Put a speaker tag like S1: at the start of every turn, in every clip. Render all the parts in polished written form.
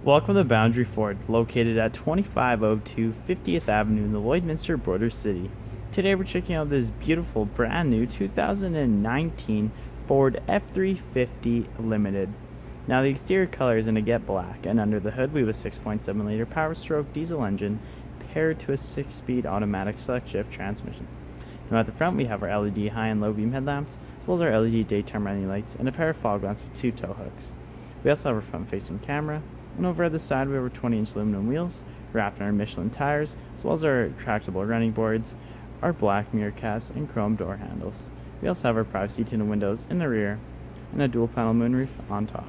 S1: Welcome to Boundary Ford, located at 2502 50th Avenue in the Lloydminster Border City. Today we're checking out this beautiful brand new 2019 Ford F-350 Limited. Now the exterior color is in a jet black, and under the hood we have a 6.7 liter power stroke diesel engine paired to a 6-speed automatic select shift transmission. Now at the front we have our LED high and low beam headlamps, as well as our LED daytime running lights and a pair of fog lamps with 2 tow hooks. We also have our front facing camera, and over at the side we have our 20-inch aluminum wheels wrapped in our Michelin tires, as well as our retractable running boards, our black mirror caps, and chrome door handles. We also have our privacy tinted windows in the rear and a dual panel moonroof on top.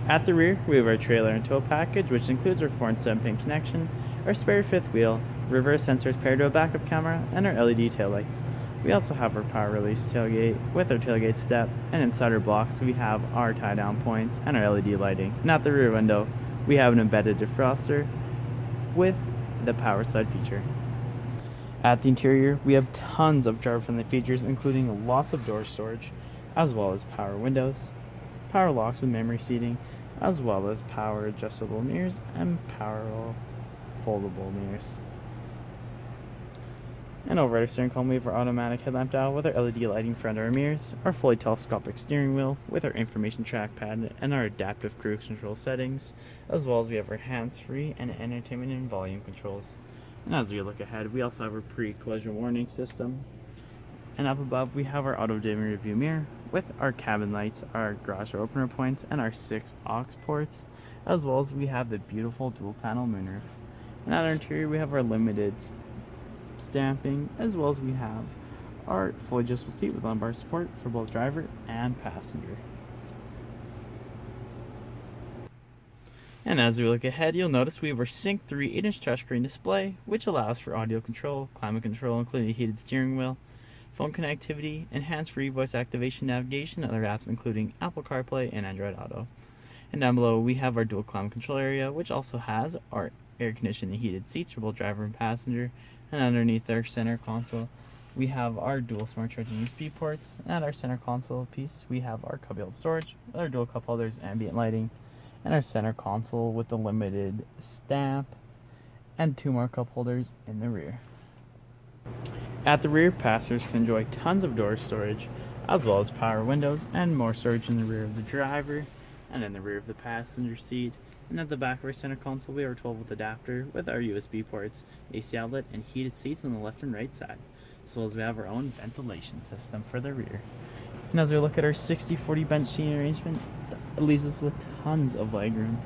S1: At the rear we have our trailer and tow package, which includes our 4 and 7-pin connection, our spare fifth wheel, reverse sensors paired to a backup camera, and our LED taillights. We also have our power release tailgate with our tailgate step, and inside our blocks we have our tie down points and our LED lighting. And at the rear window we have an embedded defroster with the power slide feature. At the interior we have tons of driver friendly features, including lots of door storage, as well as power windows, power locks with memory seating, as well as power adjustable mirrors and power foldable mirrors. And over at our steering column we have our automatic headlamp dial with our LED lighting front of our mirrors, our fully telescopic steering wheel with our information trackpad and our adaptive cruise control settings, as well as we have our hands-free and entertainment and volume controls. And as we look ahead, we also have our pre-collision warning system. And up above we have our auto-dimming review mirror with our cabin lights, our garage door opener points, and our 6 aux ports, as well as we have the beautiful dual panel moonroof. And at our interior we have our limited stamping, as well as we have our fully adjustable seat with lumbar support for both driver and passenger. And as we look ahead, you'll notice we have our Sync 3 8-inch touchscreen display, which allows for audio control, climate control, including a heated steering wheel, phone connectivity, and hands-free voice activation navigation, and other apps including Apple CarPlay and Android Auto. And down below we have our dual climate control area, which also has our air conditioned and heated seats for both driver and passenger. And underneath our center console we have our dual smart charging USB ports, and at our center console piece we have our cubby-held storage with our dual cup holders, ambient lighting, and our center console with the limited stamp and 2 more cup holders in the rear. At the rear, passengers can enjoy tons of door storage, as well as power windows and more storage in the rear of the driver and in the rear of the passenger seat. And at the back of our center console we have our 12-volt adapter with our USB ports, AC outlet, and heated seats on the left and right side, as well as we have our own ventilation system for the rear. And as we look at our 60/40 bench seating arrangement, it leaves us with tons of legroom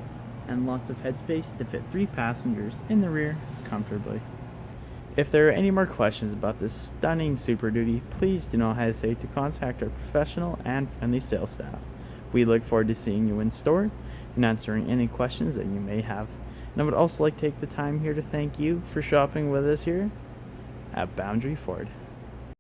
S1: and lots of headspace to fit 3 passengers in the rear comfortably. If there are any more questions about this stunning Super Duty, please do not hesitate to contact our professional and friendly sales staff. We look forward to seeing you in store and answering any questions that you may have. And I would also like to take the time here to thank you for shopping with us here at Boundary Ford.